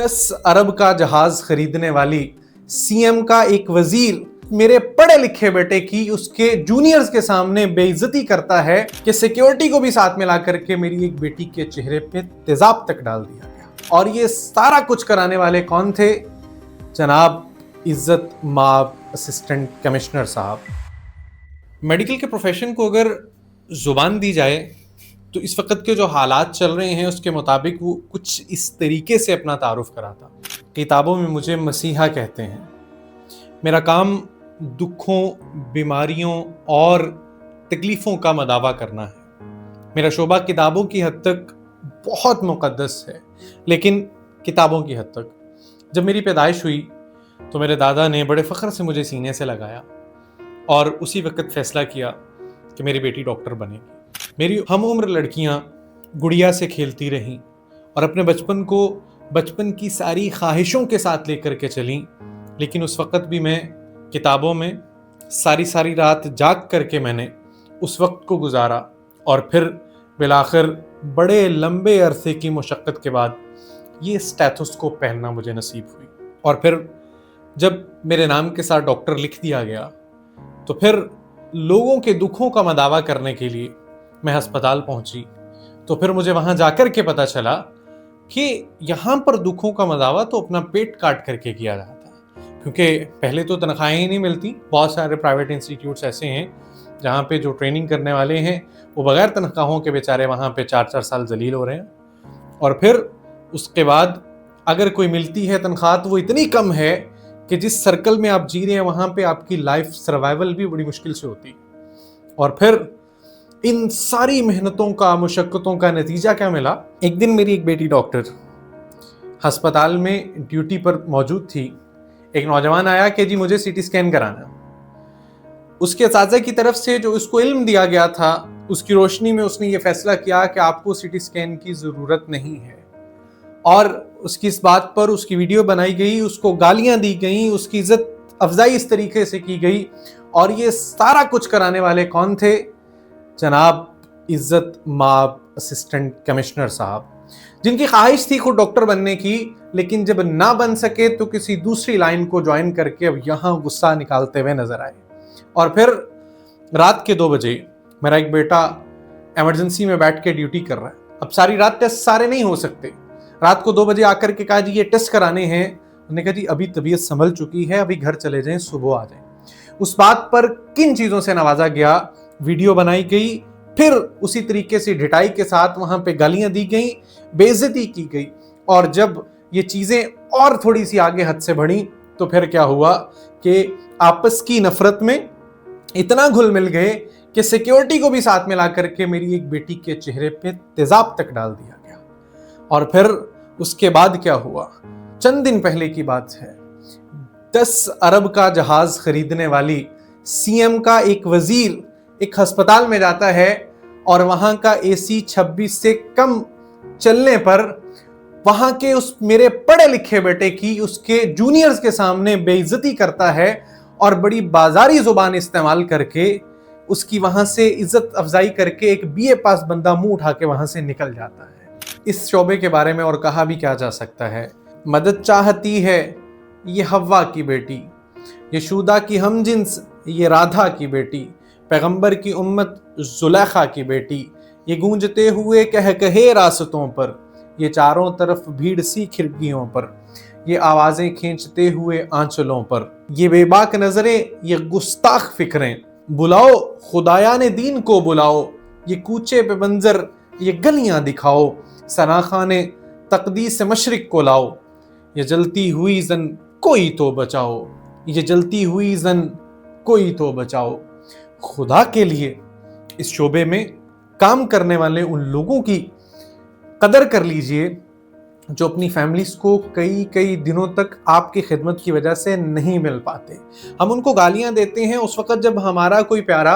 10 अरब का जहाज खरीदने वाली सीएम का एक वजीर मेरे पढ़े लिखे बेटे की उसके जूनियर्स के सामने बेइज्जती करता है कि सिक्योरिटी को भी साथ में ला करके मेरी एक बेटी के चेहरे पे तेजाब तक डाल दिया गया। और ये सारा कुछ कराने वाले कौन थे? जनाब इज्जत माब असिस्टेंट कमिश्नर साहब। मेडिकल के प्रोफेशन को अगर जुबान दी जाए तो इस वक्त के जो हालात चल रहे हैं उसके मुताबिक वो कुछ इस तरीके से अपना तारुफ कराता। किताबों में मुझे मसीहा कहते हैं। मेरा काम दुखों, बीमारियों और तकलीफ़ों का मदावा करना है। मेरा शोबा किताबों की हद तक बहुत मुक़द्दस है, लेकिन किताबों की हद तक। जब मेरी पैदाइश हुई तो मेरे दादा ने बड़े फ़ख्र से मुझे सीने से लगाया और उसी वक्त फ़ैसला किया कि मेरी बेटी डॉक्टर बनेगी। मेरी हम उम्र लड़कियां गुड़िया से खेलती रहीं और अपने बचपन को बचपन की सारी ख्वाहिशों के साथ लेकर के चलीं, लेकिन उस वक़्त भी मैं किताबों में सारी रात जाग करके मैंने उस वक्त को गुजारा और फिर बिलाखिर बड़े लंबे अरसे की मुशक्क़त के बाद ये स्टेथोस्कोप पहनना मुझे नसीब हुई। और फिर जब मेरे नाम के साथ डॉक्टर लिख दिया गया तो फिर लोगों के दुखों का मदावा करने के लिए मैं अस्पताल पहुंची। तो फिर मुझे वहां जाकर के पता चला कि यहाँ पर दुखों का मदावा तो अपना पेट काट करके किया जाता है, क्योंकि पहले तो तनख्वाहें ही नहीं मिलती। बहुत सारे प्राइवेट इंस्टीट्यूट्स ऐसे हैं जहाँ पे जो ट्रेनिंग करने वाले हैं वो बगैर तनख्वाहों के बेचारे वहाँ पे 4-4 साल जलील हो रहे हैं। और फिर उसके बाद अगर कोई मिलती है तनख्वाह तो वो इतनी कम है कि जिस सर्कल में आप जी रहे हैं वहाँ पे आपकी लाइफ सर्वाइवल भी बड़ी मुश्किल से होती। और फिर इन सारी मेहनतों का, मुशक्क़तों का नतीजा क्या मिला? एक दिन मेरी एक बेटी डॉक्टर अस्पताल में ड्यूटी पर मौजूद थी। एक नौजवान आया कि जी मुझे सीटी स्कैन कराना। उसके असातिज़ा की तरफ से जो उसको इल्म दिया गया था उसकी रोशनी में उसने ये फैसला किया कि आपको सीटी स्कैन की ज़रूरत नहीं है। और उसकी इस बात पर उसकी वीडियो बनाई गई, उसको गालियाँ दी गई, उसकी इज्जत अफजाई इस तरीके से की गई। और ये सारा कुछ कराने वाले कौन थे? जनाब इज्जत माब असिस्टेंट कमिश्नर साहब, जिनकी ख्वाहिश थी खुद डॉक्टर बनने की, लेकिन जब ना बन सके तो किसी दूसरी लाइन को ज्वाइन करके अब यहाँ गुस्सा निकालते हुए नजर आए। और फिर रात के 2 बजे मेरा एक बेटा इमरजेंसी में बैठ के ड्यूटी कर रहा है। अब सारी रात टेस्ट सारे नहीं हो सकते। रात को 2 बजे आकर के कहा जी ये टेस्ट कराने हैं। उन्होंने कहा जी अभी तबीयत संभल चुकी है, अभी घर चले जाएं, सुबह आ जाएं। उस बात पर किन चीज़ों से नवाजा गया? वीडियो बनाई गई, फिर उसी तरीके से ढिठाई के साथ वहां पे गालियां दी गई, बेइज्जती की गई। और जब ये चीजें और थोड़ी सी आगे हद से बढ़ी तो फिर क्या हुआ कि आपस की नफरत में इतना घुल मिल गए कि सिक्योरिटी को भी साथ में ला करके मेरी एक बेटी के चेहरे पे तेजाब तक डाल दिया गया। और फिर उसके बाद क्या हुआ? चंद दिन पहले की बात है। 10 अरब का जहाज खरीदने वाली सीएम का एक वजीर एक अस्पताल में जाता है और वहां का एसी 26 से कम चलने पर वहां के उस मेरे पढ़े लिखे बेटे की उसके जूनियर्स के सामने बेइज्जती करता है और बड़ी बाजारी जुबान इस्तेमाल करके उसकी वहां से इज्जत अफजाई करके एक बीए पास बंदा मुंह उठा के वहां से निकल जाता है। इस शोबे के बारे में और कहा भी क्या जा सकता है? मदद चाहती है ये हव्वा की बेटी, ये शूदा की हमजिन्स ये राधा की बेटी, पैगंबर की उम्मत जुलेखा की बेटी, ये गूंजते हुए कह कहे रास्तों पर, ये चारों तरफ भीड़ सी खिड़कियों पर, ये आवाज़ें खींचते हुए आंचलों पर, ये बेबाक नजरें, ये गुस्ताख फिक्रें, बुलाओ खुदाया ने दीन को बुलाओ, ये कूचे पे मंजर, ये गलियां दिखाओ, सनाखाने तकदीस मशरिक को लाओ, ये जलती हुई जन कोई तो बचाओ, ये जलती हुई जन कोई तो बचाओ। खुदा के लिए इस शोबे में काम करने वाले उन लोगों की कदर कर लीजिए जो अपनी फैमिलीज को कई दिनों तक आपकी खिदमत की वजह से नहीं मिल पाते। हम उनको गालियां देते हैं उस वक्त जब हमारा कोई प्यारा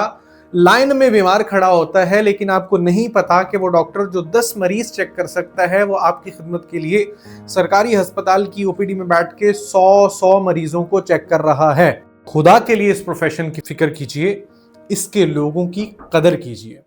लाइन में बीमार खड़ा होता है, लेकिन आपको नहीं पता कि वो डॉक्टर जो 10 मरीज चेक कर सकता है वो आपकी खिदमत के लिए सरकारी अस्पताल की ओपीडी में बैठ के 100 मरीजों को चेक कर रहा है। खुदा के लिए इस प्रोफेशन की फिक्र कीजिए, इसके लोगों की कदर कीजिए।